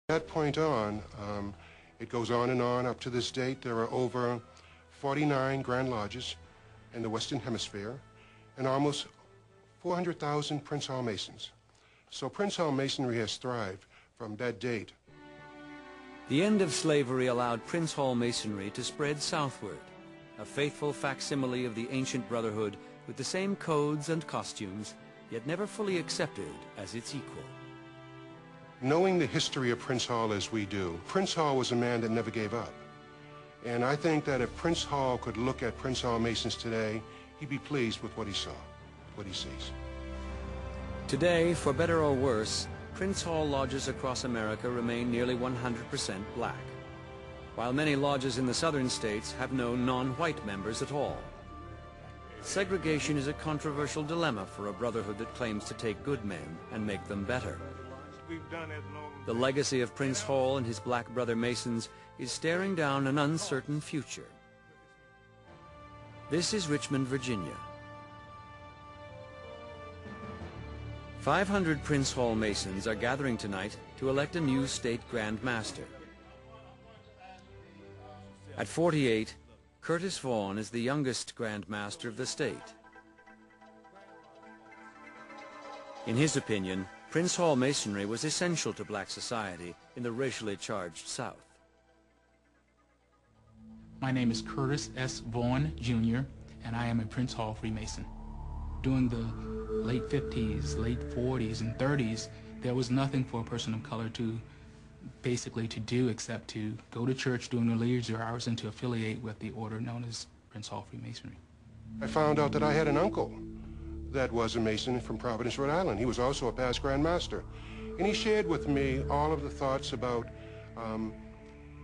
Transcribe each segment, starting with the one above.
that point on, it goes on and on. Up to this date, there are over 49 Grand Lodges in the Western Hemisphere and almost 400,000 Prince Hall Masons. So Prince Hall Masonry has thrived from that date. The end of slavery allowed Prince Hall Masonry to spread southward, a faithful facsimile of the ancient brotherhood with the same codes and costumes, yet never fully accepted as its equal. Knowing the history of Prince Hall as we do, Prince Hall was a man that never gave up. And I think that if Prince Hall could look at Prince Hall Masons today, he'd be pleased with what he saw, what he sees. Today, for better or worse, Prince Hall lodges across America remain nearly 100% black, while many lodges in the southern states have no non-white members at all. Segregation is a controversial dilemma for a brotherhood that claims to take good men and make them better. The legacy of Prince Hall and his black brother Masons is staring down an uncertain future. This is Richmond, Virginia. 500 Prince Hall Masons are gathering tonight to elect a new state Grand Master. At 48, Curtis Vaughan is the youngest Grand Master of the state. In his opinion, Prince Hall Masonry was essential to black society in the racially charged South. My name is Curtis S. Vaughan, Jr., and I am a Prince Hall Freemason. During the late 50s, late 40s, and 30s, there was nothing for a person of color to basically to do except to go to church during the leisure hours and to affiliate with the order known as Prince Hall Freemasonry. I found out that I had an uncle that was a Mason from Providence, Rhode Island. He was also a past Grand Master. And he shared with me all of the thoughts about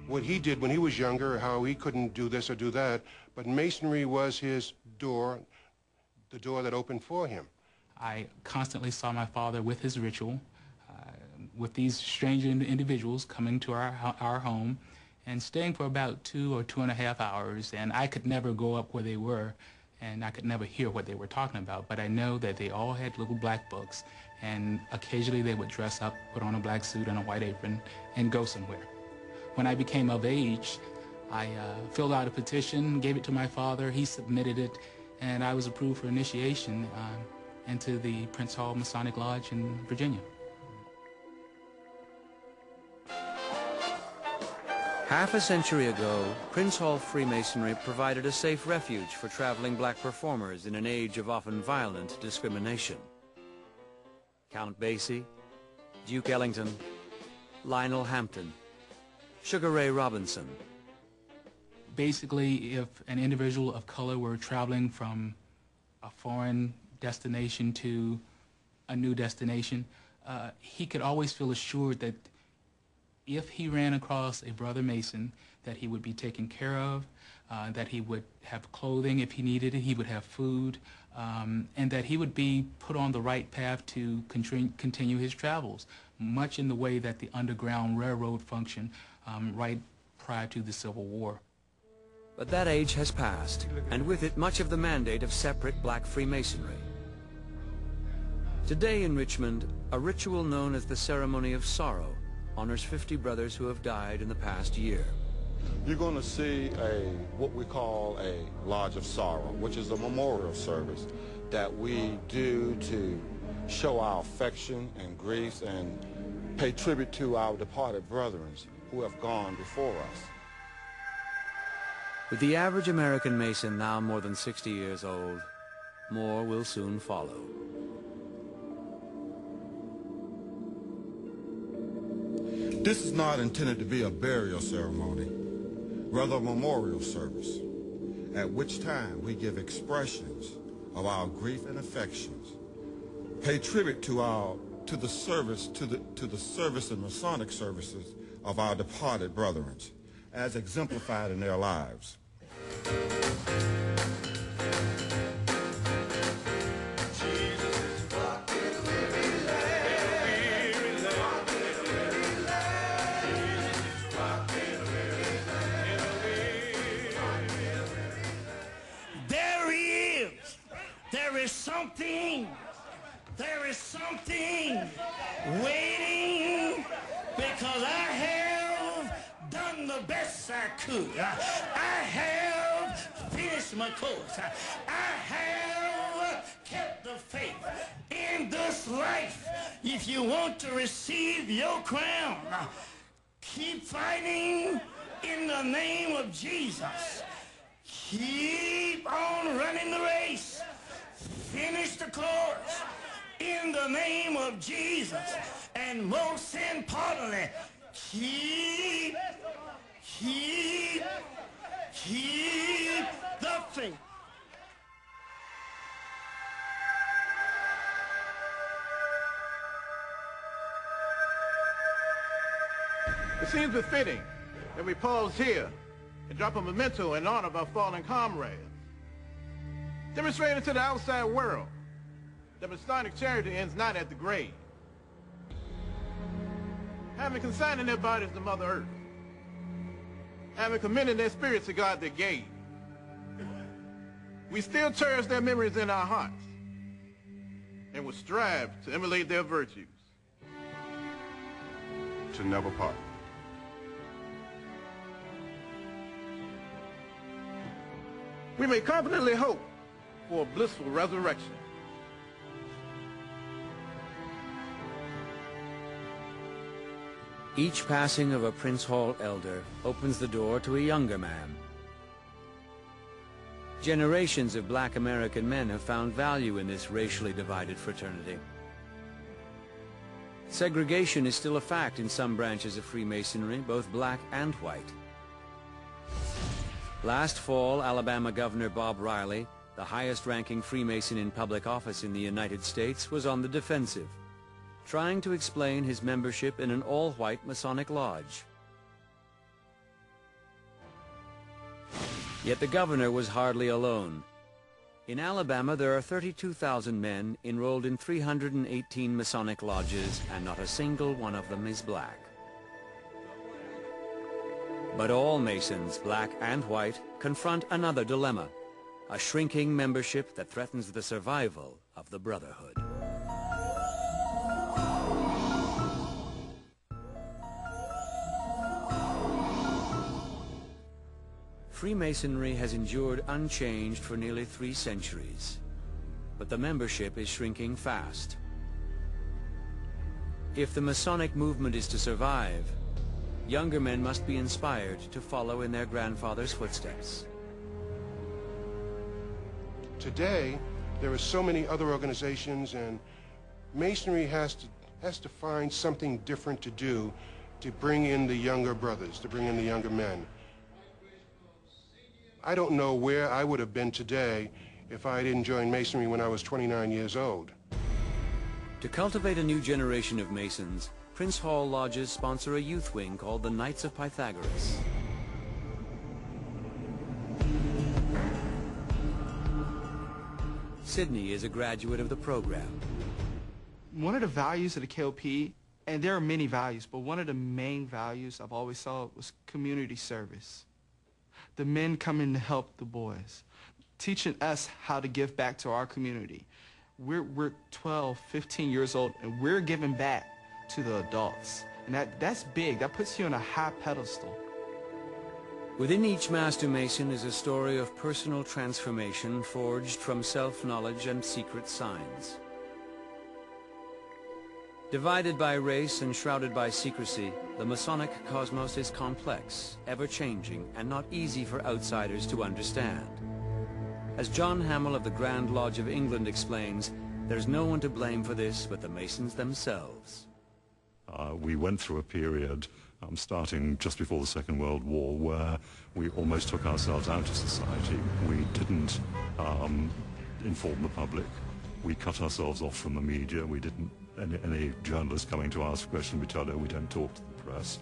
what he did when he was younger, how he couldn't do this or do that, but Masonry was his door, the door that opened for him. I constantly saw my father with his ritual, with these strange individuals coming to our home and staying for about 2 or 2.5 hours, and I could never go up where they were, and I could never hear what they were talking about, but I know that they all had little black books, and occasionally they would dress up, put on a black suit and a white apron, and go somewhere. When I became of age, I filled out a petition, gave it to my father, he submitted it, and I was approved for initiation into the Prince Hall Masonic Lodge in Virginia. Half a century ago, Prince Hall Freemasonry provided a safe refuge for traveling black performers in an age of often violent discrimination. Count Basie, Duke Ellington, Lionel Hampton, Sugar Ray Robinson. Basically, if an individual of color were traveling from a foreign destination to a new destination, he could always feel assured that if he ran across a brother Mason, that he would be taken care of, that he would have clothing if he needed it, he would have food, and that he would be put on the right path to continue his travels, much in the way that the Underground Railroad functioned right prior to the Civil War. But that age has passed, and with it much of the mandate of separate black Freemasonry. Today in Richmond, a ritual known as the Ceremony of Sorrow honors 50 brothers who have died in the past year. You're going to see what we call a Lodge of Sorrow, which is a memorial service that we do to show our affection and grief and pay tribute to our departed brethren who have gone before us. With the average American Mason now more than 60 years old, more will soon follow. This is not intended to be a burial ceremony, rather a memorial service, at which time we give expressions of our grief and affections, pay tribute to the service and Masonic services of our departed brethren, as exemplified in their lives. There is something waiting, because I the best I could. I have finished my course. I have kept the faith. In this life, if you want to receive your crown, keep fighting in the name of Jesus. Keep on running the race. Finish the course in the name of Jesus. And most importantly, keep the faith. It seems befitting that we pause here and drop a memento in honor of our fallen comrades, demonstrating to the outside world that Masonic charity ends not at the grave. Having consigned their bodies to Mother Earth, having commended their spirits to God that gave, we still cherish their memories in our hearts and will strive to emulate their virtues. To never part. We may confidently hope for a blissful resurrection. Each passing of a Prince Hall elder opens the door to a younger man. Generations of black American men have found value in this racially divided fraternity. Segregation is still a fact in some branches of Freemasonry, both black and white. Last fall, Alabama Governor Bob Riley, the highest-ranking Freemason in public office in the United States, was on the defensive, trying to explain his membership in an all-white Masonic lodge. Yet the governor was hardly alone. In Alabama, there are 32,000 men enrolled in 318 Masonic lodges, and not a single one of them is black. But all Masons, black and white, confront another dilemma, a shrinking membership that threatens the survival of the Brotherhood. Freemasonry has endured unchanged for nearly 3 centuries, but the membership is shrinking fast. If the Masonic movement is to survive, younger men must be inspired to follow in their grandfathers' footsteps. Today, there are so many other organizations, and Masonry has to find something different to do to bring in the younger brothers, to bring in the younger men. I don't know where I would have been today if I didn't join Masonry when I was 29 years old. To cultivate a new generation of Masons, Prince Hall lodges sponsor a youth wing called the Knights of Pythagoras. Sydney is a graduate of the program. One of the values of the KOP, and there are many values, but one of the main values I've always saw was community service. The men coming to help the boys, teaching us how to give back to our community. We're 12, 15 years old, and we're giving back to the adults. And that's big. That puts you on a high pedestal. Within each Master Mason is a story of personal transformation forged from self-knowledge and secret signs. Divided by race and shrouded by secrecy, the Masonic cosmos is complex, ever-changing, and not easy for outsiders to understand. As John Hamill of the Grand Lodge of England explains, there's no one to blame for this but the Masons themselves. We went through a period starting just before the Second World War where we almost took ourselves out of society. We didn't inform the public. We cut ourselves off from the media. We didn't, any journalists coming to ask questions, we tell them we don't talk to the press.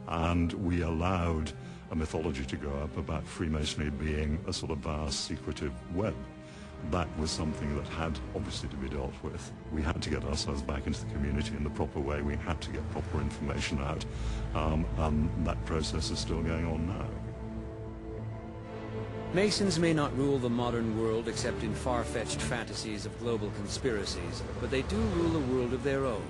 And we allowed a mythology to go up about Freemasonry being a sort of vast, secretive web. That was something that had obviously to be dealt with. We had to get ourselves back into the community in the proper way. We had to get proper information out. And that process is still going on now. Masons may not rule the modern world except in far-fetched fantasies of global conspiracies, but they do rule a world of their own.